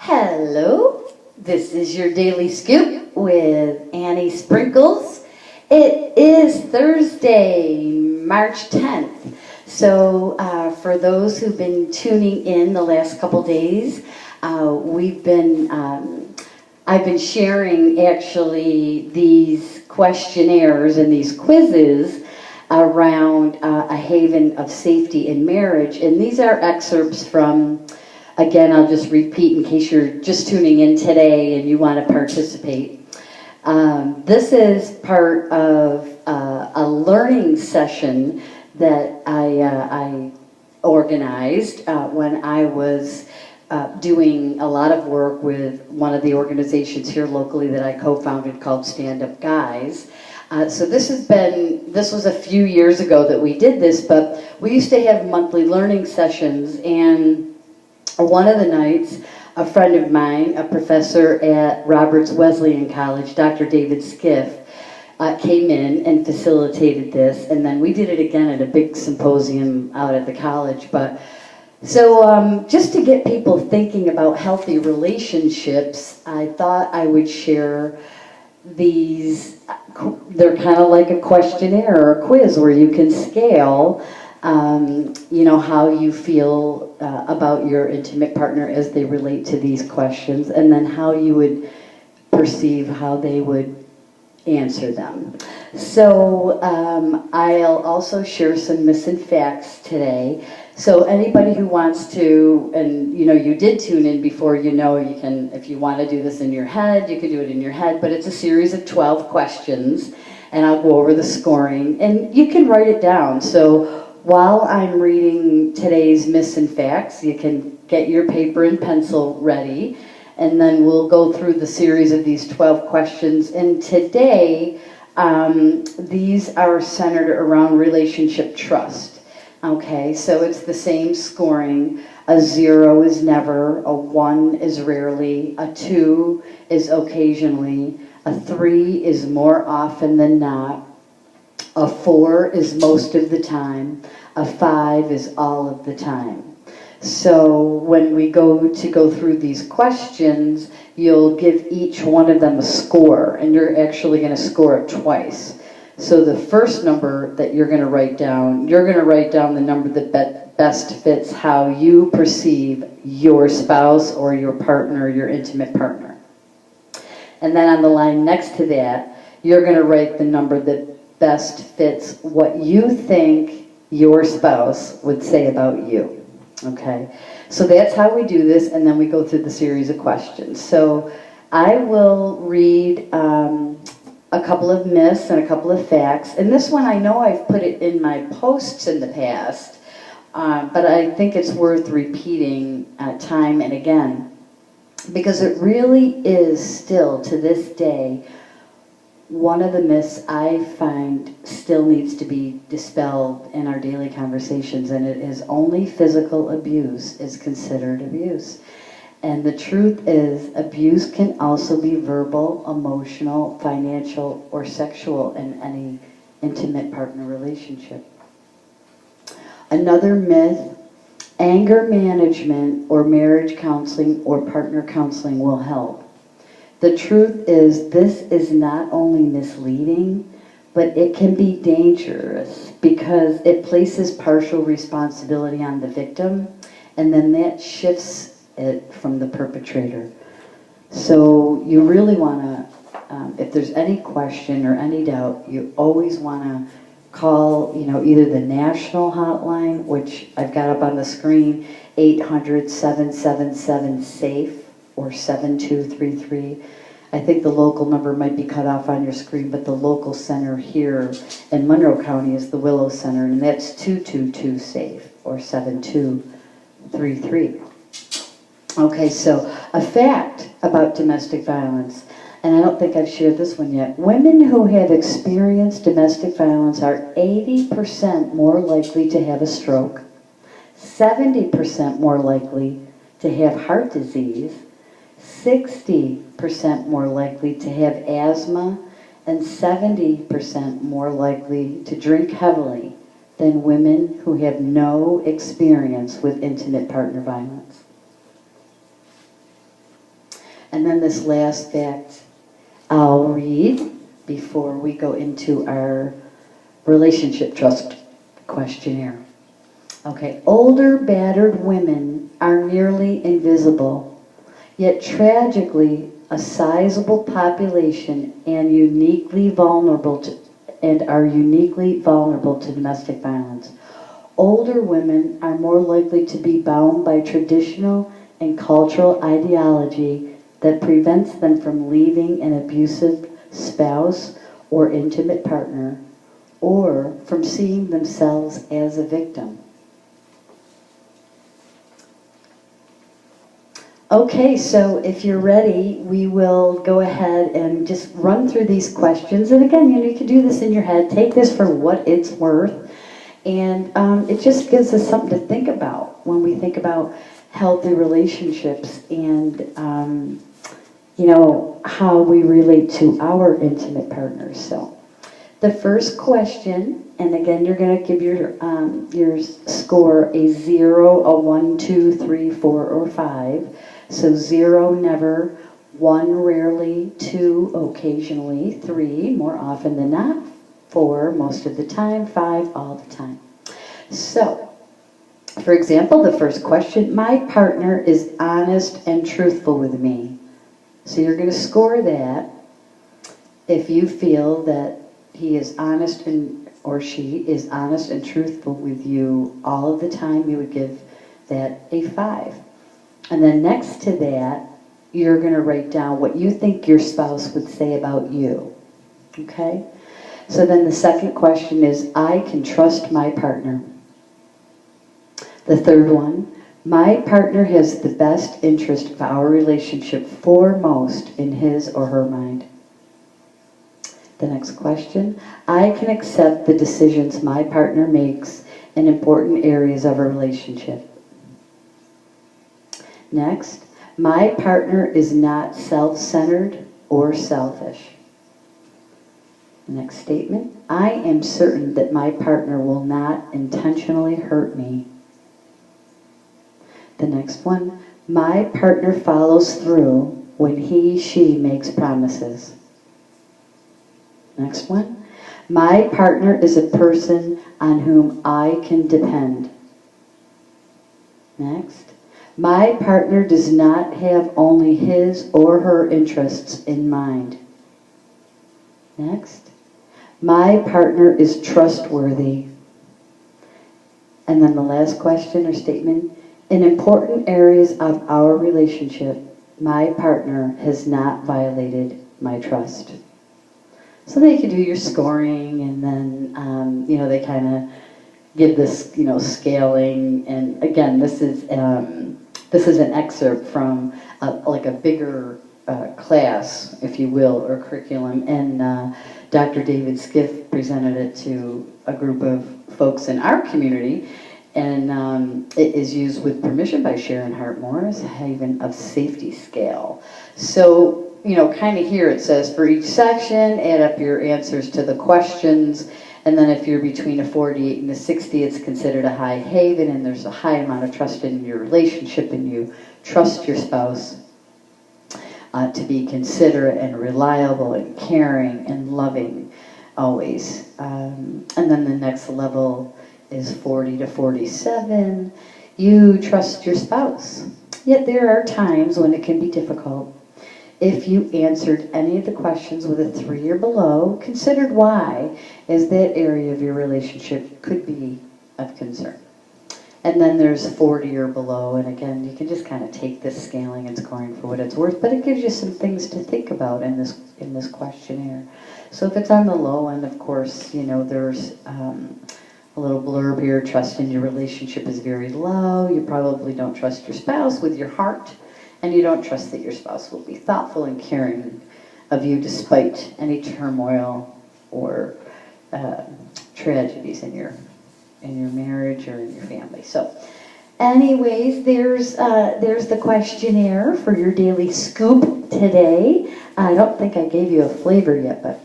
Hello, this is your Daily Scoop with Annie Sprinkles. It is Thursday, March 10th. So for those who've been tuning in the last couple days, I've been sharing actually these questionnaires and these quizzes around a haven of safety in marriage. And these are excerpts from, again, I'll just repeat in case you're just tuning in today and you want to participate. This is part of a learning session that I organized when I was doing a lot of work with one of the organizations here locally that I co-founded called Stand Up Guys. So this was a few years ago that we did this, but we used to have monthly learning sessions, and one of the nights, a friend of mine, a professor at Roberts Wesleyan College, Dr. David Skiff, came in and facilitated this, and then we did it again at a big symposium out at the college. But so just to get people thinking about healthy relationships, I thought I would share these. They're kind of like a questionnaire or a quiz where you can scale how you feel about your intimate partner as they relate to these questions, and then how you would perceive how they would answer them. So I'll also share some myths and facts today. So anybody who wants to, and you did tune in before, you can, if you want to do this in your head, you can do it in your head, but it's a series of 12 questions, and I'll go over the scoring, and you can write it down. So while I'm reading today's myths and facts, you can get your paper and pencil ready, and then we'll go through the series of these 12 questions. And today, these are centered around relationship trust. Okay, so it's the same scoring. A 0 is never, a 1 is rarely, a 2 is occasionally, a 3 is more often than not, a 4 is most of the time, a 5 is all of the time. So when we go through these questions, you'll give each one of them a score, and you're actually going to score it twice. So the first number that you're going to write down the number that best fits how you perceive your spouse or your partner, your intimate partner. And then on the line next to that, you're going to write the number that best fits what you think your spouse would say about you. Okay? So that's how we do this, and then we go through the series of questions. So I will read a couple of myths and a couple of facts. And this one, I know I've put it in my posts in the past, but I think it's worth repeating time and again, because it really is still, to this day, one of the myths I find still needs to be dispelled in our daily conversations, and it is only physical abuse is considered abuse. And the truth is, abuse can also be verbal, emotional, financial, or sexual in any intimate partner relationship. Another myth, anger management or marriage counseling or partner counseling will help. The truth is, this is not only misleading, but it can be dangerous because it places partial responsibility on the victim, and then that shifts it from the perpetrator. So you really want to, if there's any question or any doubt, you always want to call, either the national hotline, which I've got up on the screen, 800-777-SAFE or 7233. I think the local number might be cut off on your screen, but the local center here in Monroe County is the Willow Center, and that's 222-SAFE or 7233. Okay, so a fact about domestic violence, and I don't think I've shared this one yet. Women who have experienced domestic violence are 80% more likely to have a stroke, 70% more likely to have heart disease, 60% more likely to have asthma, and 70% more likely to drink heavily than women who have no experience with intimate partner violence. And then this last fact I'll read before we go into our relationship trust questionnaire. Okay, older, battered women are nearly invisible, yet tragically a sizable population and are uniquely vulnerable to domestic violence. Older women are more likely to be bound by traditional and cultural ideology that prevents them from leaving an abusive spouse or intimate partner, or from seeing themselves as a victim. Okay, so if you're ready, we will go ahead and just run through these questions. And again, you can do this in your head. Take this for what it's worth. And it just gives us something to think about when we think about healthy relationships and, how we relate to our intimate partners. So the first question, and again, you're going to give your score a 0, a 1, 2, 3, 4, or 5. So 0, never, 1, rarely, 2, occasionally, 3, more often than not, 4, most of the time, 5, all the time. So, for example, the first question, my partner is honest and truthful with me. So you're going to score that if you feel that he is honest or she is honest and truthful with you all of the time. You would give that a 5. And then next to that, you're going to write down what you think your spouse would say about you. Okay? So then the second question is, I can trust my partner. The third one, my partner has the best interest of our relationship foremost in his or her mind. The next question, I can accept the decisions my partner makes in important areas of our relationship. Next, my partner is not self-centered or selfish. The next statement, I am certain that my partner will not intentionally hurt me. The next one, my partner follows through when she makes promises. Next one, my partner is a person on whom I can depend. Next, my partner does not have only his or her interests in mind. Next, my partner is trustworthy. And then the last question or statement, in important areas of our relationship, my partner has not violated my trust. So then you can do your scoring, and then, they kind of give this, scaling. And again, this is an excerpt from like a bigger class, if you will, or curriculum. And Dr. David Skiff presented it to a group of folks in our community. And it is used with permission by Sharon Hartmore as a Haven of Safety scale. So, kind of here it says, for each section, add up your answers to the questions. And then if you're between a 48 and a 60, it's considered a high haven, and there's a high amount of trust in your relationship, and you trust your spouse to be considerate and reliable and caring and loving always. And then the next level is 40 to 47. You trust your spouse. Yet there are times when it can be difficult. If you answered any of the questions with a 3 or below, considered why, as that area of your relationship could be of concern. And then there's 40 or below, and again, you can just kind of take this scaling and scoring for what it's worth, but it gives you some things to think about in this questionnaire. So if it's on the low end, of course, there's a little blurb here, trust in your relationship is very low. You probably don't trust your spouse with your heart, and you don't trust that your spouse will be thoughtful and caring of you despite any turmoil or tragedies in your marriage or in your family. So anyways, there's the questionnaire for your daily scoop today. I don't think I gave you a flavor yet, but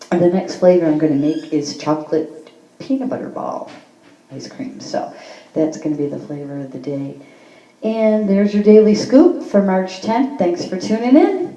the next flavor I'm going to make is chocolate peanut butter ball ice cream. So that's going to be the flavor of the day. And there's your daily scoop. for March 10th. Thanks for tuning in.